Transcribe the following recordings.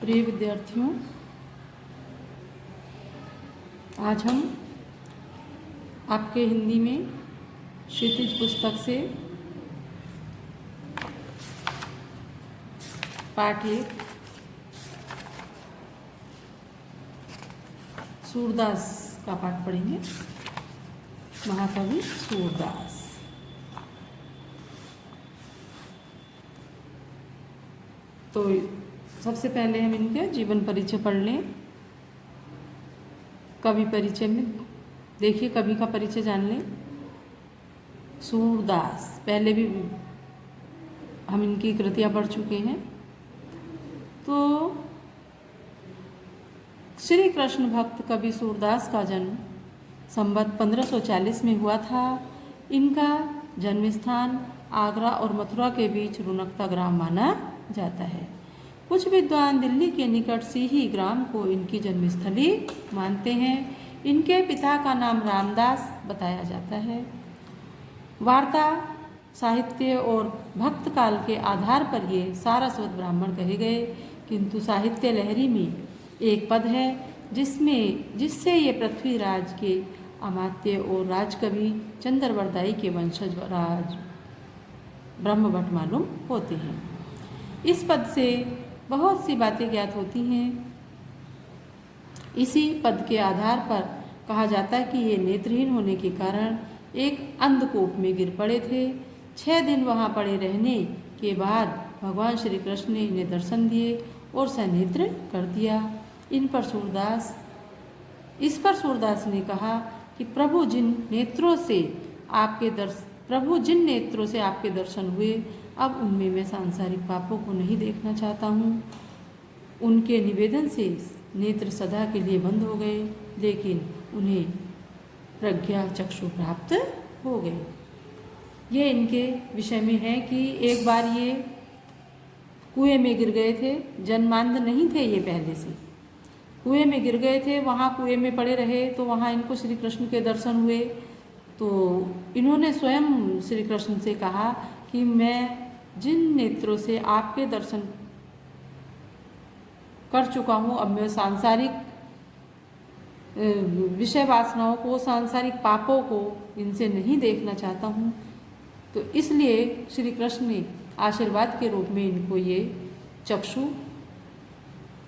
प्रिय विद्यार्थियों, आज हम आपके हिंदी में क्षितिज पुस्तक से पाठ 1 सूरदास का पाठ पढ़ेंगे। महाकवि सूरदास। तो सबसे पहले हम इनके जीवन परिचय पढ़ लें। कवि परिचय में देखिए, कवि का परिचय जान लें। सूरदास, पहले भी हम इनकी कृतियाँ पढ़ चुके हैं। तो श्री कृष्ण भक्त कवि सूरदास का जन्म संवत 1540 में हुआ था। इनका जन्म स्थान आगरा और मथुरा के बीच रुनकता ग्राम माना जाता है। कुछ विद्वान दिल्ली के निकट सीही ग्राम को इनकी जन्मस्थली मानते हैं। इनके पिता का नाम रामदास बताया जाता है। वार्ता, साहित्य और भक्त काल के आधार पर ये सारस्वत ब्राह्मण कहे गए, किंतु साहित्य लहरी में एक पद है जिससे ये पृथ्वीराज के अमात्य और राजकवि चंद्रवरदाई के वंशज राज ब्रह्मभट्ट मालूम होते हैं। इस पद से बहुत सी बातें ज्ञात होती हैं। इसी पद के आधार पर कहा जाता है कि ये नेत्रहीन होने के कारण एक अंधकूप में गिर पड़े थे। 6 दिन वहाँ पड़े रहने के बाद भगवान श्री कृष्ण ने इन्हें दर्शन दिए और सनेत्र कर दिया। इस पर सूरदास ने कहा कि प्रभु जिन नेत्रों से आपके दर्शन हुए, अब उनमें मैं सांसारिक पापों को नहीं देखना चाहता हूँ। उनके निवेदन से नेत्र सदा के लिए बंद हो गए, लेकिन उन्हें प्रज्ञा चक्षु प्राप्त हो गए। ये इनके विषय में है कि एक बार ये कुएं में गिर गए थे। जन्मांध नहीं थे ये, पहले से कुएं में गिर गए थे। वहाँ कुएं में पड़े रहे तो वहाँ इनको श्री कृष्ण के दर्शन हुए। तो इन्होंने स्वयं श्री कृष्ण से कहा कि मैं जिन नेत्रों से आपके दर्शन कर चुका हूँ, अब मैं सांसारिक विषय वासनाओं को, सांसारिक पापों को इनसे नहीं देखना चाहता हूँ। तो इसलिए श्री कृष्ण ने आशीर्वाद के रूप में इनको ये चक्षु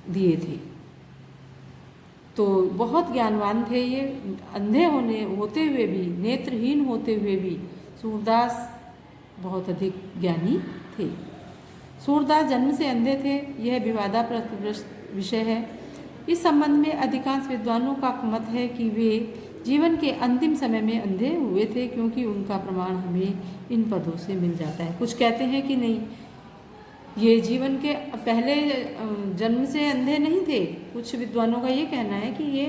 दिए थे। तो बहुत ज्ञानवान थे ये। अंधे होते हुए भी, नेत्रहीन होते हुए भी सूरदास बहुत अधिक ज्ञानी थे। सूरदास जन्म से अंधे थे, यह विवादास्पद विषय है। इस संबंध में अधिकांश विद्वानों का मत है कि वे जीवन के अंतिम समय में अंधे हुए थे, क्योंकि उनका प्रमाण हमें इन पदों से मिल जाता है। कुछ कहते हैं कि नहीं, ये जीवन के पहले जन्म से अंधे नहीं थे। कुछ विद्वानों का ये कहना है कि ये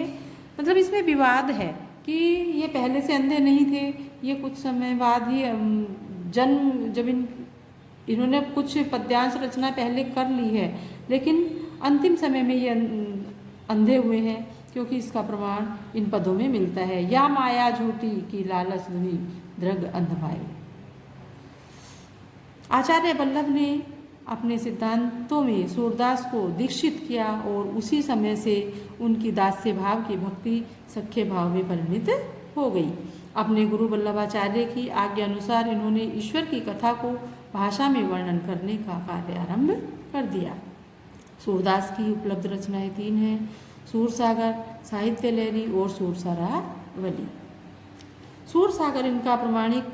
मतलब इसमें विवाद है कि ये पहले से अंधे नहीं थे। ये कुछ समय बाद ही जन्म, जब इन्होंने कुछ पद्यांश रचना पहले कर ली है, लेकिन अंतिम समय में ये अंधे हुए हैं, क्योंकि इसका प्रमाण इन पदों में मिलता है। या माया झूठी की लालच हुई दृग अंध पाए। आचार्य वल्लभ ने अपने सिद्धांतों में सूरदास को दीक्षित किया और उसी समय से उनकी दास्य भाव की भक्ति सख्य भाव में परिणित हो गई। अपने गुरु वल्लभाचार्य की आज्ञा अनुसार इन्होंने ईश्वर की कथा को भाषा में वर्णन करने का कार्य आरंभ कर दिया। सूरदास की उपलब्ध रचनाएं 3 हैं: सूरसागर, साहित्य लहरी और सूरसरावली। सूरसागर इनका प्रमाणिक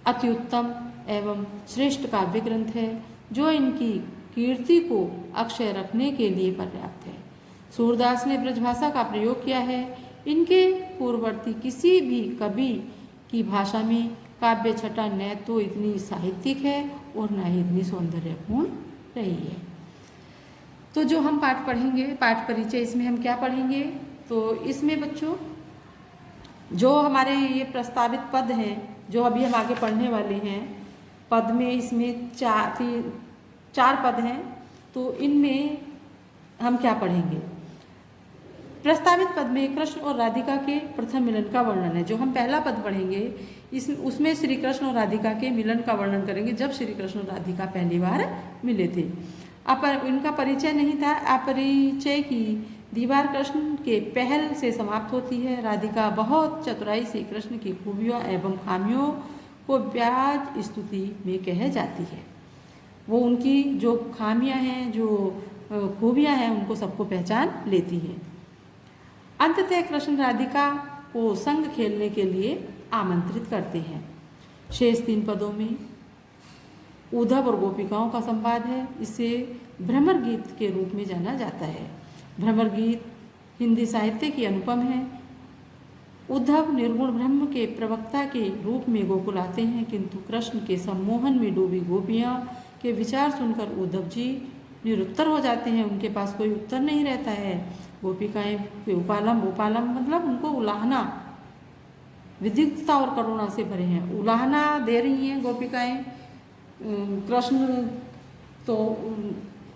अति उत्तम एवं श्रेष्ठ काव्य ग्रंथ है, जो इनकी कीर्ति को अक्षय रखने के लिए पर्याप्त है। सूरदास ने ब्रजभाषा का प्रयोग किया है। इनके पूर्ववर्ती किसी भी कवि की भाषा में काव्य छटा न तो इतनी साहित्यिक है और न ही इतनी सौंदर्यपूर्ण रही है। तो जो हम पाठ पढ़ेंगे, पाठ परिचय, इसमें हम क्या पढ़ेंगे? तो इसमें बच्चों जो हमारे ये प्रस्तावित पद हैं, जो अभी हम आगे पढ़ने वाले हैं, पद में इसमें 4 पद हैं। तो इनमें हम क्या पढ़ेंगे? प्रस्तावित पद में कृष्ण और राधिका के प्रथम मिलन का वर्णन है। जो हम पहला पद पढ़ेंगे उसमें श्री कृष्ण और राधिका के मिलन का वर्णन करेंगे, जब श्री कृष्ण और राधिका पहली बार मिले थे। इनका परिचय नहीं था। अपरिचय की दीवार कृष्ण के पहल से समाप्त होती है। राधिका बहुत चतुराई से कृष्ण की खूबियों एवं खामियों को ब्याज स्तुति में कह जाती है। वो उनकी जो खामियां हैं, जो खूबियां हैं, उनको सबको पहचान लेती है। अंततः कृष्ण राधिका को संग खेलने के लिए आमंत्रित करते हैं। शेष 3 पदों में उद्धव और गोपिकाओं का संवाद है। इसे भ्रमर गीत के रूप में जाना जाता है। भ्रमर गीत हिंदी साहित्य की अनुपम है। उद्धव निर्गुण ब्रह्म के प्रवक्ता के रूप में गोकुल आते हैं, किंतु कृष्ण के सम्मोहन में डूबी गोपियाँ के विचार सुनकर उद्धव जी निरुत्तर हो जाते हैं। उनके पास कोई उत्तर नहीं रहता है। गोपिकाएं उपालम उपालम मतलब उनको उलाहना, विदिग्धता और करुणा से भरे हैं। उलाहना दे रही हैं गोपिकाएं कृष्ण, तो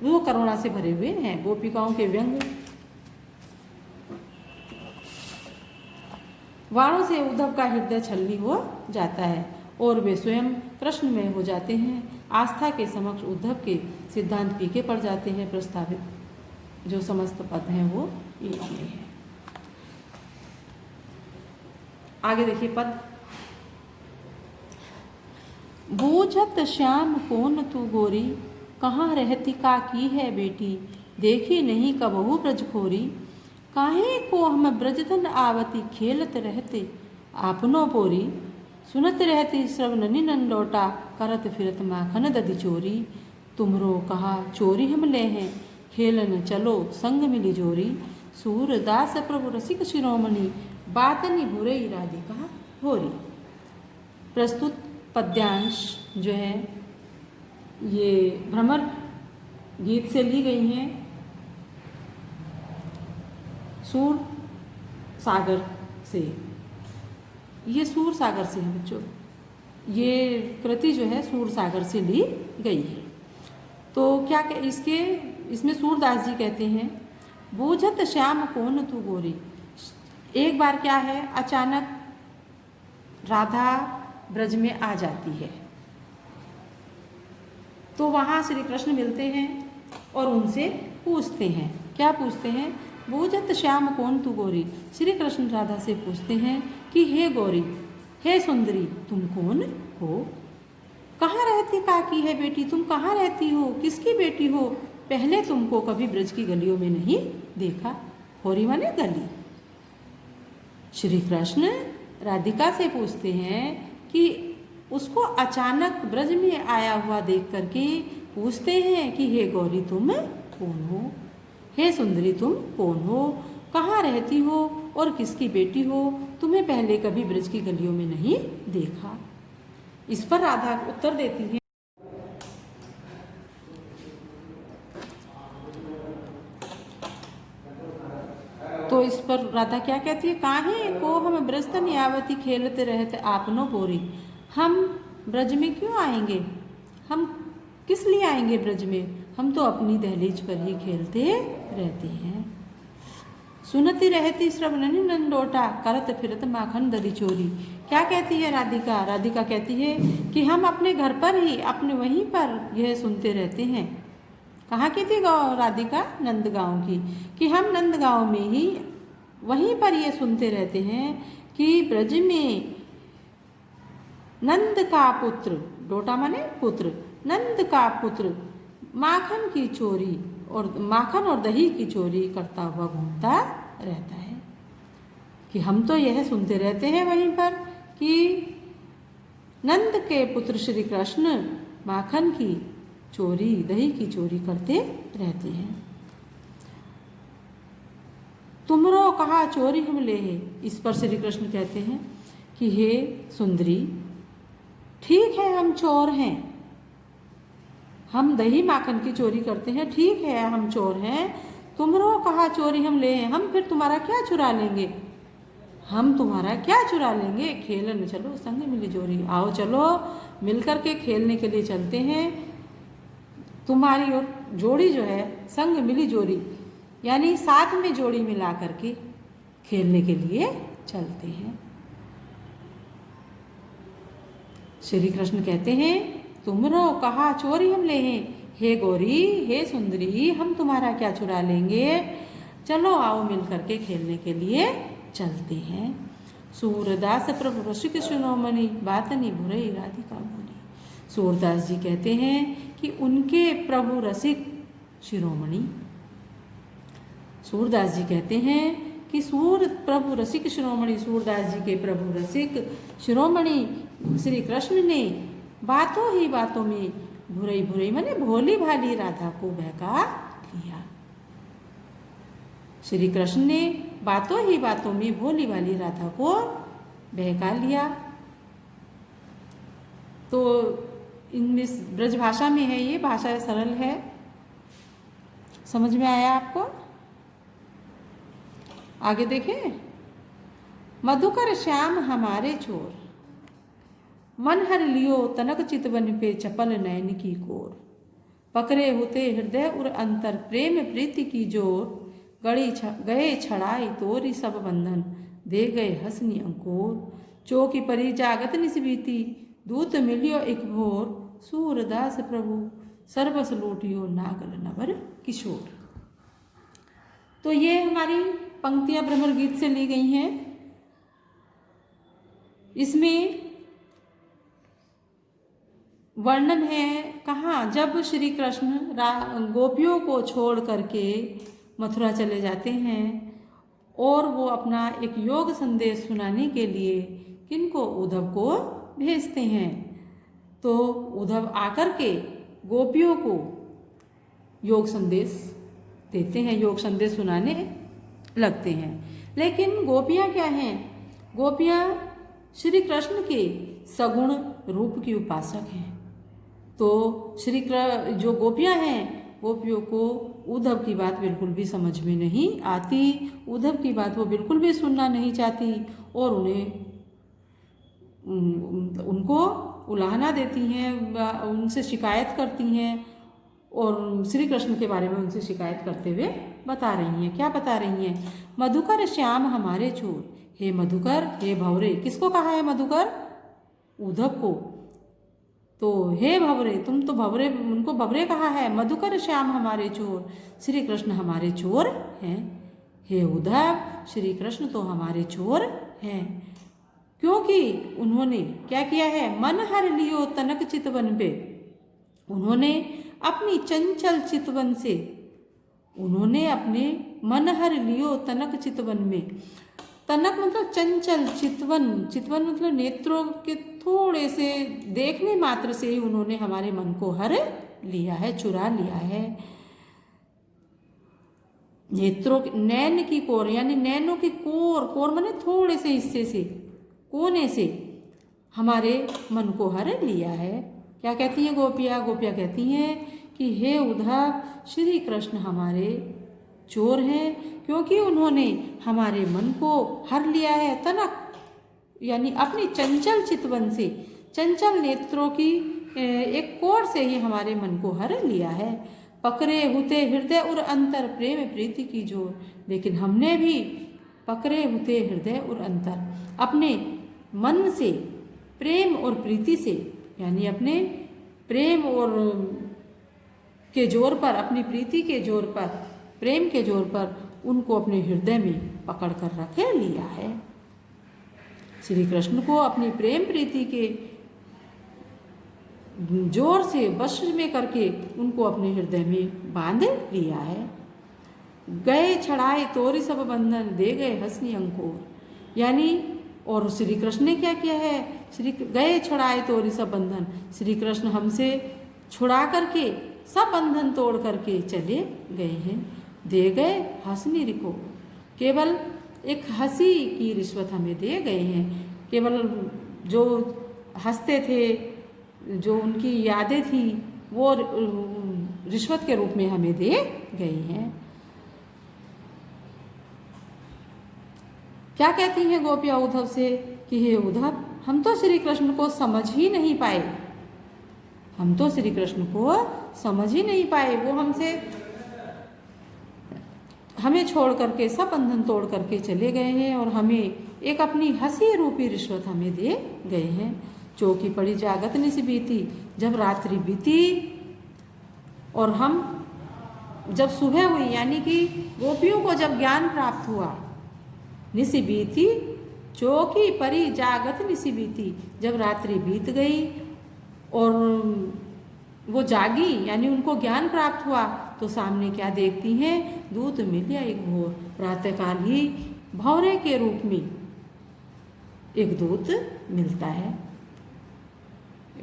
वो करुणा से भरे हुए हैं। गोपिकाओं के व्यंग वाणों से उद्धव का हृदय छलनी हो जाता है और वे स्वयं कृष्णमय हो जाते हैं। आस्था के समक्ष उद्धव के सिद्धांत फीके पड़ जाते हैं। प्रस्तावित जो समस्त पद हैं वो ये हैं। आगे देखिए पद। बूझत श्याम कौन तू गोरी, कहाँ रहती का की है बेटी, देखी नहीं कबहू ब्रज खोरी, काहे को हम ब्रजधन आवती, खेलत रहते आपनो पोरी, सुनत रहती श्रवणनि नंदोटा, करत फिरत माखन दधि चोरी, तुमरो कहा चोरी हम ले हैं, खेलन चलो संग मिली जोरी, सूरदास प्रभु रसिक शिरोमणि, बातनी बुरे राधिका होरी। प्रस्तुत पद्यांश जो है ये भ्रमर गीत से ली गई हैं। सूर सागर से, ये सूर सागर से है बच्चों। ये कृति जो है सूर सागर से ली गई है। तो क्या इसमें सूरदास जी कहते हैं, बूझत श्याम कौन तू गोरी। एक बार क्या है, अचानक राधा ब्रज में आ जाती है, तो वहाँ श्री कृष्ण मिलते हैं और उनसे पूछते हैं। क्या पूछते हैं? बूझत श्याम कौन तू गोरी। श्री कृष्ण राधा से पूछते हैं कि हे गौरी, हे सुंदरी, तुम कौन हो, कहाँ रहती काकी है बेटी, तुम कहाँ रहती हो, किसकी बेटी हो, पहले तुमको कभी ब्रज की गलियों में नहीं देखा। होरी माने गली। श्री कृष्ण राधिका से पूछते हैं कि उसको अचानक ब्रज में आया हुआ देख करके पूछते हैं कि हे गौरी तुम कौन हो, हे सुंदरी तुम कौन हो, कहाँ रहती हो और किसकी बेटी हो, तुम्हें पहले कभी ब्रज की गलियों में नहीं देखा। इस पर राधा उत्तर देती है, तो इस पर राधा क्या कहती है, काहे को हम ब्रजतन यावती खेलते रहते आपनो बोरी। हम ब्रज में क्यों आएंगे, हम किस लिए आएंगे ब्रज में, हम तो अपनी दहलीज पर ही खेलते रहते हैं। सुनती रहती श्रवणनि नंदोटा, करत फिरत माखन दधि चोरी। क्या कहती है राधिका? राधिका कहती है कि हम अपने घर पर ही, अपने वहीं पर यह सुनते रहते हैं। कहाँ की थी राधिका? नंदगांव की। कि हम नंदगांव में ही वहीं पर ये सुनते रहते हैं कि ब्रज में नंद का पुत्र, डोटा माने पुत्र, नंद का पुत्र माखन की चोरी और माखन और दही की चोरी करता हुआ घूमता रहता है। कि हम तो यह सुनते रहते हैं वहीं पर कि नंद के पुत्र श्री कृष्ण माखन की चोरी, दही की चोरी करते रहते हैं। तुमरो कहा चोरी हम ले है। इस पर श्री कृष्ण कहते हैं कि हे सुंदरी, ठीक है हम चोर हैं, हम दही माखन की चोरी करते हैं, ठीक है हम चोर हैं, तुमरो कहा चोरी हम ले हैं, हम फिर तुम्हारा क्या चुरा लेंगे, हम तुम्हारा क्या चुरा लेंगे, खेलन चलो संग मिली जोरी, आओ चलो मिलकर के खेलने के लिए चलते हैं। तुम्हारी और जोड़ी जो है संग मिली जोड़ी, यानी साथ में जोड़ी मिला करके खेलने के लिए चलते हैं। श्री कृष्ण कहते हैं तुमरो कहा चोरी हम ले हैं, हे गौरी, हे सुंदरी, हम तुम्हारा क्या चुरा लेंगे, चलो आओ मिल करके खेलने के लिए चलते हैं। सूरदास प्रभु रसिक शिरोमणि बातनी बुरई राधिका बोली। सूरदास जी कहते हैं कि उनके प्रभु रसिक शिरोमणि, सूरदास जी कहते हैं कि प्रभु रसिक शिरोमणि, सूरदास जी के प्रभु रसिक शिरोमणि श्री कृष्ण ने बातों ही बातों में भुरई भुरई माने भोली भाली राधा को बहका लिया। श्री कृष्ण ने बातों ही बातों में भोली भाली राधा को बहका लिया। तो इनमें ब्रज भाषा में है, ये भाषा सरल है, समझ में आया आपको? आगे देखें। मधुकर श्याम हमारे चोर, मन हर लियो तनक चितवन पे चपल नयन की कोर। पकड़े होते हृदय उर अंतर प्रेम प्रीति की जोर। गए छड़ाई तोरी सब बंधन दे गए हसनी अंकोर। चौकी परी जागत निस्बीती दूत मिलियो एक भोर। सूरदास प्रभु सर्वस लूटियो नागल नवर किशोर। तो ये हमारी पंक्तियां भ्रमर गीत से ली गई हैं। इसमें वर्णन है कहाँ, जब श्री कृष्ण गोपियों को छोड़ करके मथुरा चले जाते हैं और वो अपना एक योग संदेश सुनाने के लिए किनको, उद्धव को भेजते हैं। तो उद्धव आकर के गोपियों को योग संदेश देते हैं, योग संदेश सुनाने लगते हैं। लेकिन गोपियाँ क्या हैं? गोपियाँ श्री कृष्ण के सगुण रूप की उपासक हैं। तो जो गोपियाँ हैं, गोपियों को उद्धव की बात बिल्कुल भी समझ में नहीं आती, उद्धव की बात वो बिल्कुल भी सुनना नहीं चाहती और उनको उलाहना देती हैं, उनसे शिकायत करती हैं और श्री कृष्ण के बारे में उनसे शिकायत करते हुए बता रही हैं। क्या बता रही हैं? मधुकर श्याम हमारे चोर, हे मधुकर, हे भंवरे। किसको कहा है मधुकर? उद्धव को। तो हे भंवरे, तुम तो भंवरे, उनको भंवरे कहा है। मधुकर श्याम हमारे चोर, श्री कृष्ण हमारे चोर हैं। हे उद्धव, श्री कृष्ण तो हमारे चोर हैं, क्योंकि उन्होंने क्या किया है? मन हर लियो तनक चितवन पे, उन्होंने अपनी चंचल चितवन से, उन्होंने अपने मन हर लियो तनक चितवन में। तनक मतलब चंचल, चितवन, चितवन मतलब नेत्रों के थोड़े से देखने मात्र से ही उन्होंने हमारे मन को हर लिया है, चुरा लिया है। नेत्रों, नैन की कोर, यानी नैनों की कोर, कोर माने थोड़े से हिस्से से, कोने से हमारे मन को हर लिया है। क्या कहती हैं गोपियाँ? गोपियाँ कहती हैं कि हे उद्धव, श्री कृष्ण हमारे चोर हैं, क्योंकि उन्होंने हमारे मन को हर लिया है। तनक यानी अपनी चंचल चितवन से, चंचल नेत्रों की एक कोर से ही हमारे मन को हर लिया है। पकड़े हुते हृदय और अंतर प्रेम प्रीति की जोर। लेकिन हमने भी पकड़े हुते हृदय और अंतर, अपने मन से, प्रेम और प्रीति से, यानी अपने प्रेम और के जोर पर, अपनी प्रीति के जोर पर, प्रेम के जोर पर उनको अपने हृदय में पकड़ कर रखे लिया है। श्री कृष्ण को अपनी प्रेम प्रीति के जोर से वश में करके उनको अपने हृदय में बांध लिया है। गए छड़ाए तोरी सब बंधन दे गए हंसनी अंकुर, यानी और श्री कृष्ण ने क्या किया है? गए छुड़ाए तोरी सब बंधन, श्री कृष्ण हमसे छुड़ा करके सब बंधन तोड़ करके चले गए हैं। दे गए हंसनी रिको, केवल एक हंसी की रिश्वत हमें दे गए हैं। केवल जो हंसते थे, जो उनकी यादें थी, वो रिश्वत के रूप में हमें दे गई हैं। क्या कहती हैं गोपियाँ उद्धव से कि हे उद्धव, हम तो श्री कृष्ण को समझ ही नहीं पाए, हम तो श्री कृष्ण को समझ ही नहीं पाए। वो हमें छोड़ करके सब बंधन तोड़ करके चले गए हैं और हमें एक अपनी हंसी रूपी रिश्वत हमें दे गए हैं। चौकी पड़ी जागत निसी बीती, जब रात्रि बीती और हम जब सुबह हुई यानी कि गोपियों को जब ज्ञान प्राप्त हुआ, निशिबीति चौकी परी जागत निशिबीति, जब रात्रि बीत गई और वो जागी यानी उनको ज्ञान प्राप्त हुआ, तो सामने क्या देखती हैं, दूत मिल या एक भोर। प्रातःकाल ही भौरे के रूप में एक दूत मिलता है,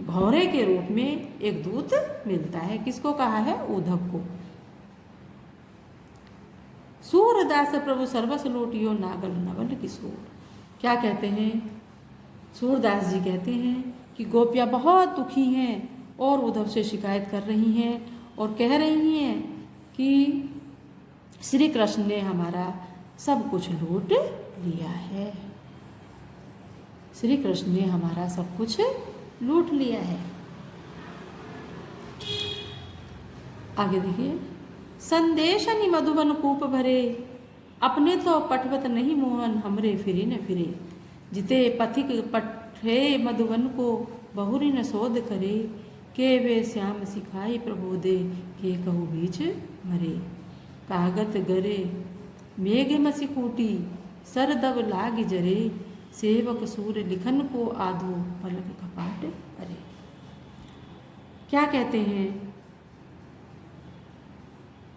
भौरे के रूप में एक दूत मिलता है। किसको कहा है, उद्धव को। सूरदास प्रभु सर्वस लोटियो नागल नवल किशोर। क्या कहते हैं, सूरदास जी कहते हैं कि गोपियाँ बहुत दुखी हैं और उद्धव से शिकायत कर रही हैं और कह रही हैं कि श्री कृष्ण ने हमारा सब कुछ लूट लिया है, श्री कृष्ण ने हमारा सब कुछ लूट लिया है। आगे देखिए, संदेश नि मधुबन कूप भरे, अपने तो पटवत नहीं मोहन हमरे फिरे न फिरे। जिते पथिक पठे मधुबन को बहुरी न शोध करे, के वे श्याम सिखाई प्रबोधे के कहू बीच मरे। कागत गरे मेघ मसी कूटी, सर दब लाग जरे, सेवक सूर लिखन को आधो पलक कपाट अरे। क्या कहते हैं,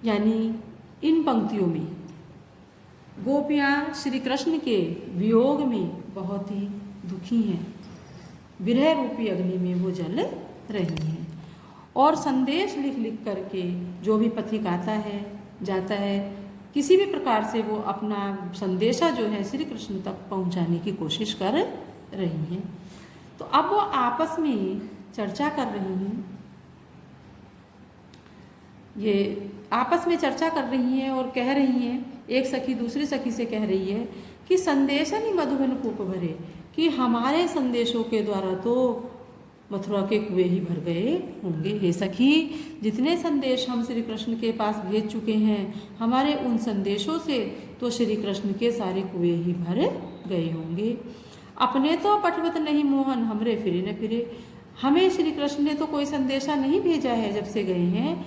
यानी इन पंक्तियों में गोपियाँ श्री कृष्ण के वियोग में बहुत ही दुखी हैं, विरह रूपी अग्नि में वो जल रही हैं और संदेश लिख लिख करके जो भी पथिक आता है जाता है, किसी भी प्रकार से वो अपना संदेशा जो है श्री कृष्ण तक पहुंचाने की कोशिश कर रही हैं। तो अब वो आपस में चर्चा कर रही हैं, ये आपस में चर्चा कर रही हैं और कह रही हैं, एक सखी दूसरी सखी से कह रही है कि संदेश नहीं मधुबन कूप भरे, कि हमारे संदेशों के द्वारा तो मथुरा के कुएं ही भर गए होंगे। हे सखी, जितने संदेश हम श्री कृष्ण के पास भेज चुके हैं, हमारे उन संदेशों से तो श्री कृष्ण के सारे कुएं ही भर गए होंगे। अपने तो पठवत नहीं मोहन हमरे फिरे न फिरे, हमें श्री कृष्ण ने तो कोई संदेशा नहीं भेजा है जब से गए हैं,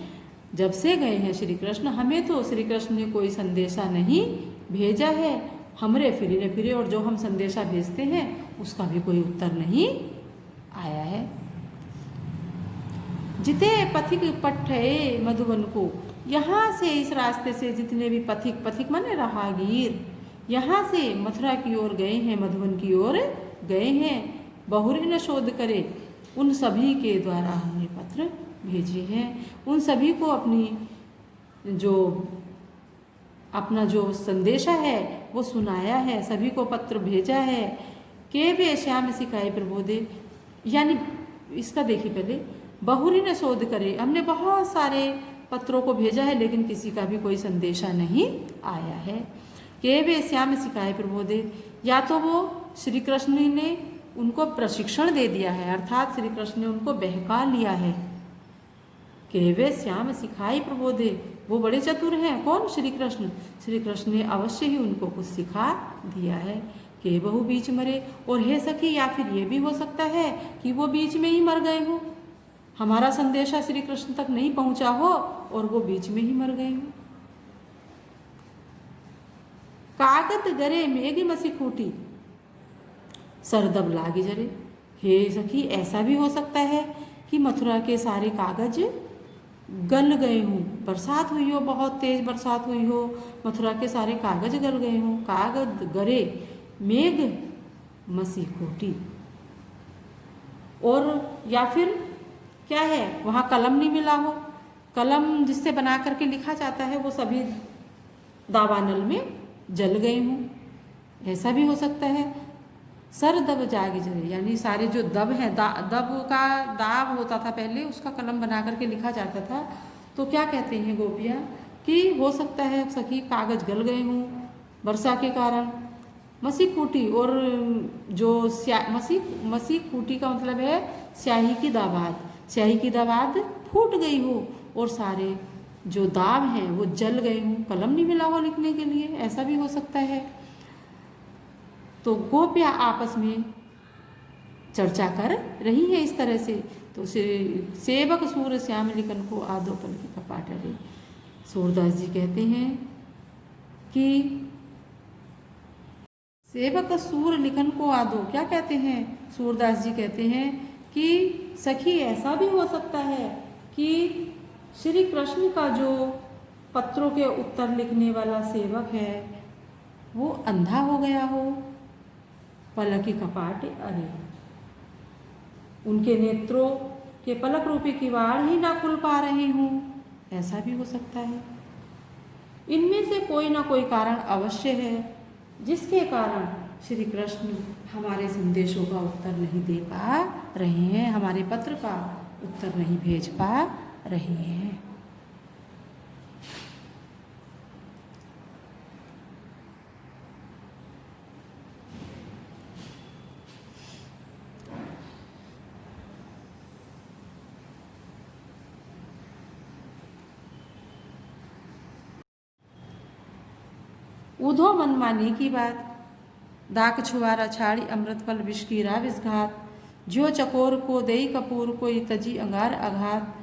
जब से गए हैं श्री कृष्ण, हमें तो श्री कृष्ण ने कोई संदेशा नहीं भेजा है। हमरे फिरे न फिरे, और जो हम संदेशा भेजते हैं उसका भी कोई उत्तर नहीं आया है। जिते पथिक पठे मधुबन को, यहाँ से इस रास्ते से जितने भी पथिक, पथिक माने राहगीर, यहाँ से मथुरा की ओर गए हैं, मधुबन की ओर गए हैं, बहुरी न शोध करे, उन सभी के द्वारा हमने पत्र भेजे हैं, उन सभी को अपना जो संदेशा है वो सुनाया है, सभी को पत्र भेजा है। के वे श्याम सिखाए प्रबोधे, यानी इसका देखिए पहले, बहुरी न शोध करे, हमने बहुत सारे पत्रों को भेजा है लेकिन किसी का भी कोई संदेशा नहीं आया है। के वे श्याम सिखाए प्रबोधे, या तो वो श्री कृष्ण ने उनको प्रशिक्षण दे दिया है, अर्थात श्री कृष्ण ने उनको बहका लिया है। के वे श्याम सिखाई प्रबोधे, वो बड़े चतुर हैं, कौन, श्री कृष्ण। श्री कृष्ण ने अवश्य ही उनको कुछ सिखा दिया है। के बहु बीच मरे, और हे सखी, या फिर ये भी हो सकता है कि वो बीच में ही मर गए हो, हमारा संदेशा श्री कृष्ण तक नहीं पहुंचा हो और वो बीच में ही मर गए हो। कागत गरे मेघ मसी खूटी, सरदब लागे जरे, हे सखी, ऐसा भी हो सकता है कि मथुरा के सारे कागज गल गए हों, बरसात हुई हो, बहुत तेज बरसात हुई हो, मथुरा के सारे कागज गल गए हों। कागज गरे मेघ मसी खूटी, और या फिर क्या है, वहाँ कलम नहीं मिला हो, कलम जिससे बना करके लिखा जाता है वो सभी दावानल में जल गए हों, ऐसा भी हो सकता है। सर दब जाग जरे, यानी सारे जो दब है, दब का दाब होता था पहले, उसका कलम बना करके लिखा जाता था। तो क्या कहते हैं गोपियाँ कि हो सकता है सखी कागज गल गए हों वर्षा के कारण। मसी खूटी, और जो मसी खूटी का मतलब है स्याही की दावाद, स्याही की दावाद फूट गई हो और सारे जो दाब हैं वो जल गए हों, कलम नहीं मिला हो लिखने के लिए, ऐसा भी हो सकता है। तो गोपियाँ आपस में चर्चा कर रही है इस तरह से। तो सेवक सूर श्याम लिखन को आदो पल की कपाट रे। सूरदास जी कहते हैं कि सेवक सूर लिखन को आदो, क्या कहते हैं सूरदास जी कहते हैं कि सखी ऐसा भी हो सकता है कि श्री कृष्ण का जो पत्रों के उत्तर लिखने वाला सेवक है वो अंधा हो गया हो, पलक की कपाट अरे, उनके नेत्रों के पलक रूपी किवाड़ ही ना खुल पा रहे हों, ऐसा भी हो सकता है। इनमें से कोई ना कोई कारण अवश्य है जिसके कारण श्री कृष्ण हमारे संदेशों का उत्तर नहीं दे पा रहे हैं, हमारे पत्र का उत्तर नहीं भेज पा रहे हैं। उधो मनमानी की बात, दाक छुआरा छाड़ी अमृत फल विष की राविस्घात, ज्यो चकोर को देई कपूर कोई तजी अंगार आघात,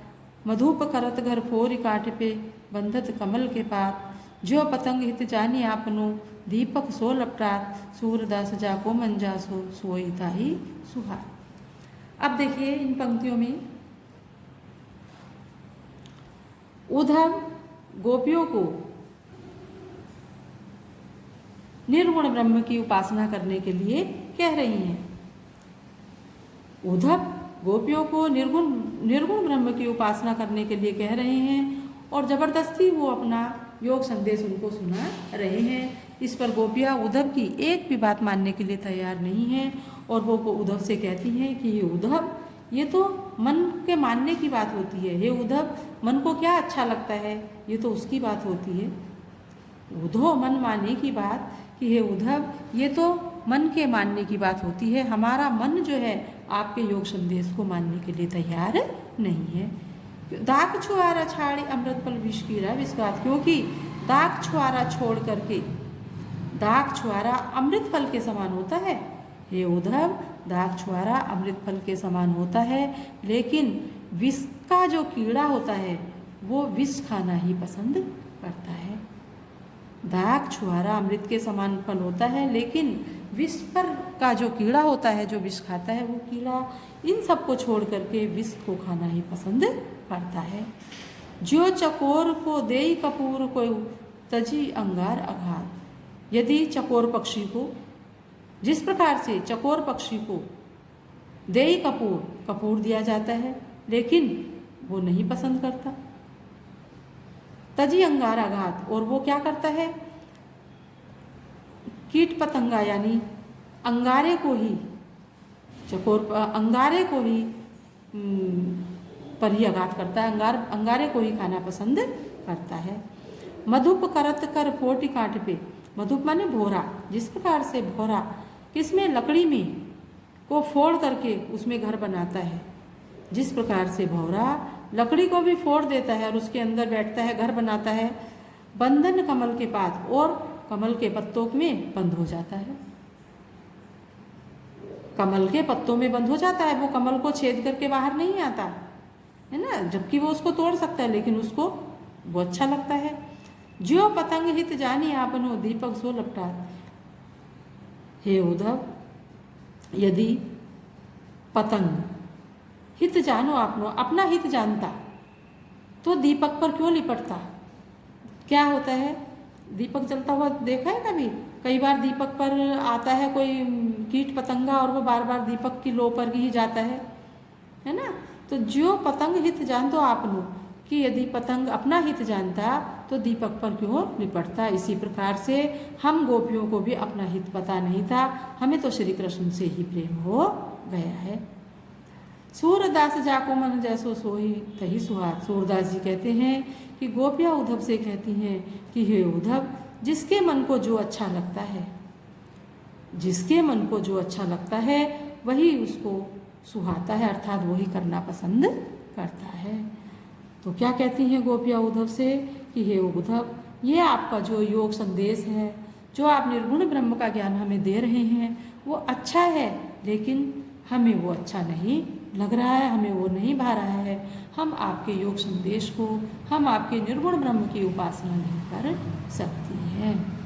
मधुप करत घर फोरी काठ पे बंधत कमल के पात, ज्यो पतंग हित जानी आपनो दीपक सो लपटात, सूरदास जाको मंजा सो सोई ताही सुहार। अब देखिए इन पंक्तियों में उद्धव गोपियों को निर्गुण ब्रह्म की उपासना करने के लिए कह रही हैं। उद्धव गोपियों को निर्गुण ब्रह्म की उपासना करने के लिए कह रहे हैं और जबरदस्ती वो अपना योग संदेश उनको सुना रहे हैं। इस पर गोपियाँ उद्धव की एक भी बात मानने के लिए तैयार नहीं हैं और वो उद्धव से कहती हैं कि ये उद्धव, ये तो मन के मानने की बात होती है, ये उद्धव मन को क्या अच्छा लगता है ये तो उसकी बात होती है। उद्धव मन माने की बात कि हे उद्धव, ये तो मन के मानने की बात होती है, हमारा मन जो है आपके योग संदेश को मानने के लिए तैयार नहीं है। दाग छुआरा छाड़ी अमृत फल विष की राविस्घात, क्योंकि दाग छुआरा छोड़ करके, दाग छुआरा अमृत फल के समान होता है। हे उद्धव, दाग छुआरा अमृत फल के समान होता है, लेकिन विष का जो कीड़ा होता है वो विष खाना ही पसंद करता है। दाग छुआरा अमृत के समान फल होता है, लेकिन विष पर का जो कीड़ा होता है, जो विष खाता है, वो कीड़ा इन सब को छोड़ करके विष को खाना ही पसंद करता है। जो चकोर को देई कपूर को तजी अंगार आघात, यदि चकोर पक्षी को, जिस प्रकार से चकोर पक्षी को देई कपूर दिया जाता है लेकिन वो नहीं पसंद करता, तजी अंगार आघात, और वो क्या करता है, कीट पतंगा यानी अंगारे को ही, चकोर अंगारे को ही पर ही आघात करता है, अंगारे को ही खाना पसंद करता है। मधुप करत कर फोटी काट पे, मधुप माने भोरा, जिस प्रकार से भोरा किसमें, लकड़ी में को फोड़ करके उसमें घर बनाता है, जिस प्रकार से भौरा लकड़ी को भी फोड़ देता है और उसके अंदर बैठता है, घर बनाता है, बंधन कमल के पात, और कमल के पत्तों में बंद हो जाता है, कमल के पत्तों में बंद हो जाता है, वो कमल को छेद करके बाहर नहीं आता है ना, जबकि वो उसको तोड़ सकता है, लेकिन उसको वो अच्छा लगता है। ज्यो पतंग हित जानी आपनो दीपक सो लपटात, हे उद्धव, यदि पतंग हित जानो आपनो, अपना हित जानता तो दीपक पर क्यों लिपटता। क्या होता है, दीपक जलता हुआ देखा है कभी, कई बार दीपक पर आता है कोई कीट पतंगा और वो बार बार दीपक की लो पर ही जाता है ना। तो जो पतंग हित जान तो आपनो, कि यदि पतंग अपना हित जानता तो दीपक पर क्यों लिपटता। इसी प्रकार से हम गोपियों को भी अपना हित पता नहीं था, हमें तो श्री कृष्ण से ही प्रेम हो गया है। सूरदास जाको मन जैसो सोई तही सुहाग, सूरदास जी कहते हैं कि गोपियाँ उद्धव से कहती हैं कि हे उद्धव, जिसके मन को जो अच्छा लगता है, जिसके मन को जो अच्छा लगता है वही उसको सुहाता है, अर्थात वही करना पसंद करता है। तो क्या कहती हैं गोपियाँ उद्धव से कि हे उद्धव, ये आपका जो योग संदेश है, जो आप निर्गुण ब्रह्म का ज्ञान हमें दे रहे हैं वो अच्छा है, लेकिन हमें वो अच्छा नहीं लग रहा है, हमें वो नहीं भा रहा है, हम आपके योग संदेश को, हम आपके निर्गुण ब्रह्म की उपासना नहीं कर सकती हैं।